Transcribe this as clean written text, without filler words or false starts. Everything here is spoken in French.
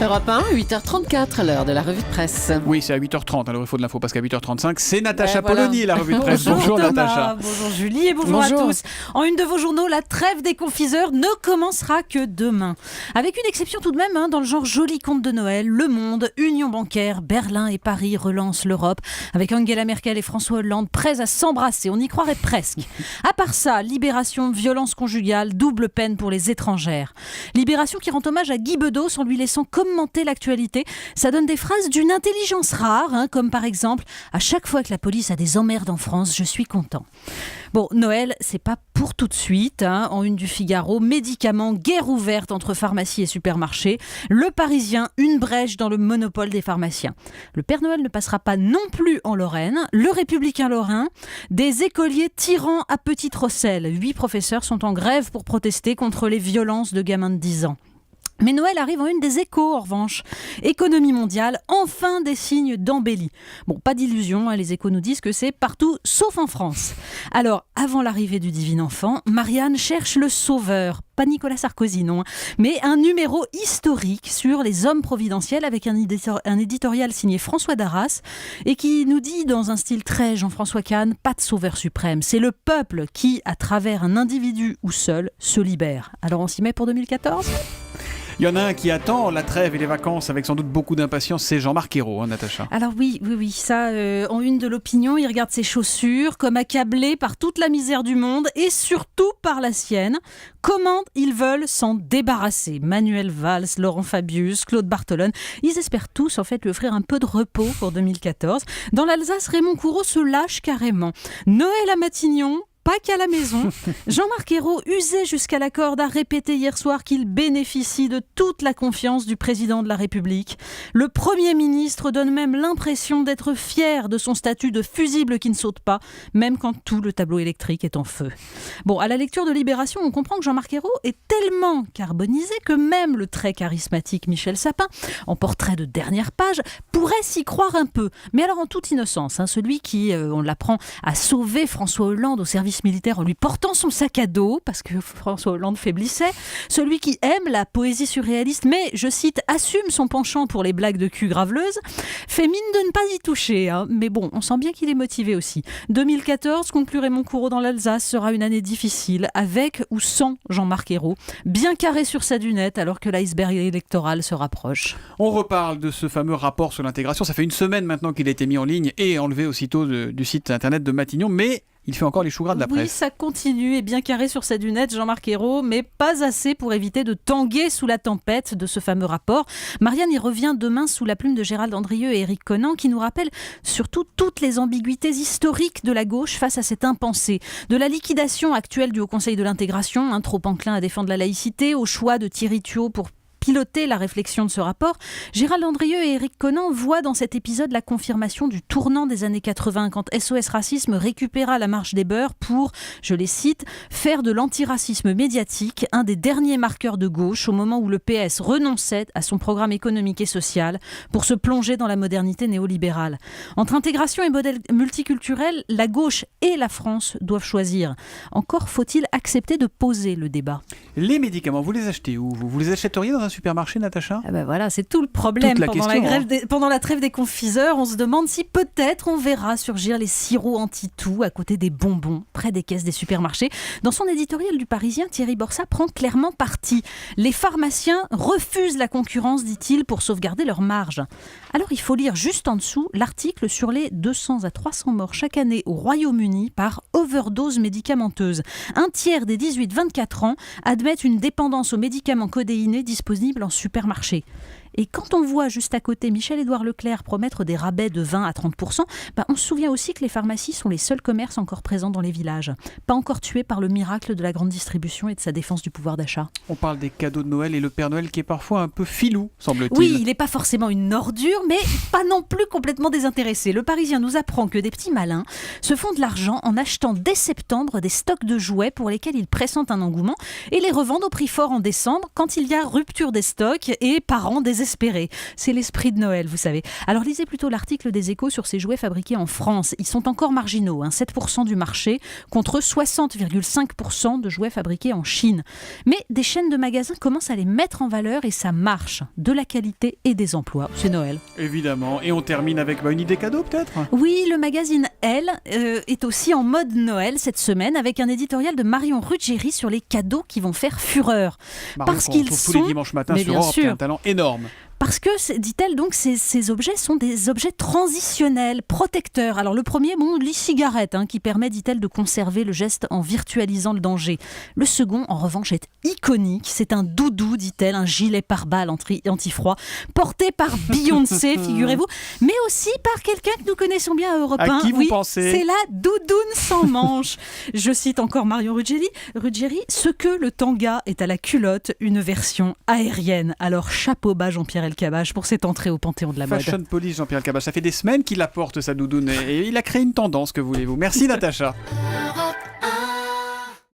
Europe 1, 8h34 à l'heure de la revue de presse. Oui, c'est à 8h30, alors il faut de l'info parce qu'à 8h35, c'est Natacha voilà. Polony, la revue de presse. Bonjour Bonjour Thomas, Natacha. bonjour Julie et bonjour à tous. En une de vos journaux, la trêve des confiseurs ne commencera que demain. Avec une exception tout de même, dans le genre joli conte de Noël, Le Monde, Union bancaire, Berlin et Paris relancent l'Europe, avec Angela Merkel et François Hollande prêts à s'embrasser, on y croirait presque. À part ça, Libération, violence conjugale, double peine pour les étrangères. Libération qui rend hommage à Guy Bedos en lui laissant commenter l'actualité. Ça donne des phrases d'une intelligence rare, comme par exemple « À chaque fois que la police a des emmerdes en France, je suis content ». Bon, Noël, c'est pas pour tout de suite. En une du Figaro, médicaments, guerre ouverte entre pharmacies et supermarchés. Le Parisien, une brèche dans le monopole des pharmaciens. Le Père Noël ne passera pas non plus en Lorraine. Le Républicain lorrain, des écoliers tyrans à Petite Rosselle. 8 professeurs sont en grève pour protester contre les violences de gamins de 10 ans. Mais Noël arrive en une des Échos, en revanche. Économie mondiale, enfin des signes d'embellie. Bon, pas d'illusion, les Échos nous disent que c'est partout, sauf en France. Alors, avant l'arrivée du divin enfant, Marianne cherche le sauveur. Pas Nicolas Sarkozy, non, mais un numéro historique sur les hommes providentiels avec un éditorial signé François Darras et qui nous dit dans un style très Jean-François Kahn, pas de sauveur suprême. C'est le peuple qui, à travers un individu ou seul, se libère. Alors on s'y met pour 2014 ? Il y en a un qui attend la trêve et les vacances avec sans doute beaucoup d'impatience, c'est Jean-Marc Ayrault, Natacha. Alors oui, ça, en une de l'opinion, il regarde ses chaussures comme accablé par toute la misère du monde et surtout par la sienne. Comment ils veulent s'en débarrasser ? Manuel Valls, Laurent Fabius, Claude Barthelone, ils espèrent tous en fait lui offrir un peu de repos pour 2014. Dans l'Alsace, Raymond Courreau se lâche carrément. Noël à Matignon, pas qu'à la maison. Jean-Marc Ayrault, usé jusqu'à la corde, a répété hier soir qu'il bénéficie de toute la confiance du président de la République. Le Premier ministre donne même l'impression d'être fier de son statut de fusible qui ne saute pas, même quand tout le tableau électrique est en feu. Bon, à la lecture de Libération, on comprend que Jean-Marc Ayrault est tellement carbonisé que même le très charismatique Michel Sapin, en portrait de dernière page, pourrait s'y croire un peu. Mais alors en toute innocence, celui qui, on l'apprend, a sauvé François Hollande au service militaire en lui portant son sac à dos parce que François Hollande faiblissait, celui qui aime la poésie surréaliste mais, je cite, assume son penchant pour les blagues de cul graveleuses, fait mine de ne pas y toucher, mais bon, on sent bien qu'il est motivé aussi. 2014, conclut Raymond Courreau dans l'Alsace, sera une année difficile, avec ou sans Jean-Marc Ayrault, bien carré sur sa dunette alors que l'iceberg électoral se rapproche. On reparle de ce fameux rapport sur l'intégration, ça fait une semaine maintenant qu'il a été mis en ligne et enlevé aussitôt du site internet de Matignon, mais il fait encore les choux gras de la presse. Oui, ça continue, et bien carré sur sa dunette, Jean-Marc Ayrault, mais pas assez pour éviter de tanguer sous la tempête de ce fameux rapport. Marianne y revient demain sous la plume de Gérald Andrieux et Éric Conan, qui nous rappellent surtout toutes les ambiguïtés historiques de la gauche face à cette impensée. De la liquidation actuelle du Haut Conseil de l'intégration, trop enclin à défendre la laïcité, au choix de Thierry Tuot pour piloter la réflexion de ce rapport, Gérald Andrieux et Éric Conan voient dans cet épisode la confirmation du tournant des années 80 quand SOS Racisme récupéra la marche des beurs pour, je les cite, faire de l'antiracisme médiatique un des derniers marqueurs de gauche au moment où le PS renonçait à son programme économique et social pour se plonger dans la modernité néolibérale. Entre intégration et modèle multiculturel, la gauche et la France doivent choisir. Encore faut-il accepter de poser le débat. Les médicaments, vous les achetez où ? Vous les achèteriez dans un supermarché, Natacha ? Voilà, c'est tout le problème. Pendant la trêve des confiseurs, on se demande si peut-être on verra surgir les sirops anti-tout à côté des bonbons, près des caisses des supermarchés. Dans son éditorial du Parisien, Thierry Borsat prend clairement parti. Les pharmaciens refusent la concurrence, dit-il, pour sauvegarder leur marge. Alors il faut lire juste en dessous l'article sur les 200 à 300 morts chaque année au Royaume-Uni par overdose médicamenteuse. Un tiers des 18-24 ans admettent une dépendance aux médicaments codéinés disponibles en supermarché. Et quand on voit juste à côté Michel-Édouard Leclerc promettre des rabais de 20 à 30%, on se souvient aussi que les pharmacies sont les seuls commerces encore présents dans les villages, pas encore tués par le miracle de la grande distribution et de sa défense du pouvoir d'achat. On parle des cadeaux de Noël et le Père Noël qui est parfois un peu filou, semble-t-il. Oui, il n'est pas forcément une ordure, mais pas non plus complètement désintéressé. Le Parisien nous apprend que des petits malins se font de l'argent en achetant dès septembre des stocks de jouets pour lesquels ils pressentent un engouement et les revendent au prix fort en décembre quand il y a rupture des stocks et parents désespérés. C'est l'esprit de Noël, vous savez. Alors lisez plutôt l'article des Échos sur ces jouets fabriqués en France. Ils sont encore marginaux, 7% du marché contre 60,5% de jouets fabriqués en Chine. Mais des chaînes de magasins commencent à les mettre en valeur et ça marche. De la qualité et des emplois. C'est Noël. Évidemment. Et on termine avec une idée cadeau peut-être ? Oui, le magazine Elle est aussi en mode Noël cette semaine avec un éditorial de Marion Ruggieri sur les cadeaux qui vont faire fureur. Parce qu'ils sont tous les dimanches matins sur Europe, qui a un talent énorme. Parce que, dit-elle, donc, ces objets sont des objets transitionnels, protecteurs. Alors le premier, l'e-cigarette, qui permet, dit-elle, de conserver le geste en virtualisant le danger. Le second, en revanche, est iconique. C'est un doudou, dit-elle, un gilet pare-balles anti-froid, porté par Beyoncé, figurez-vous, mais aussi par quelqu'un que nous connaissons bien à Europe 1. À qui vous pensez ? C'est la doudoune sans manche. Je cite encore Marion Ruggieri, ce que le tanga est à la culotte, une version aérienne. Alors chapeau bas Jean-Pierre Elkabbach pour cette entrée au Panthéon de la mode. Fashion Police Jean-Pierre Elkabbach, ça fait des semaines qu'il apporte sa doudoune et il a créé une tendance, que voulez-vous. Merci Natacha.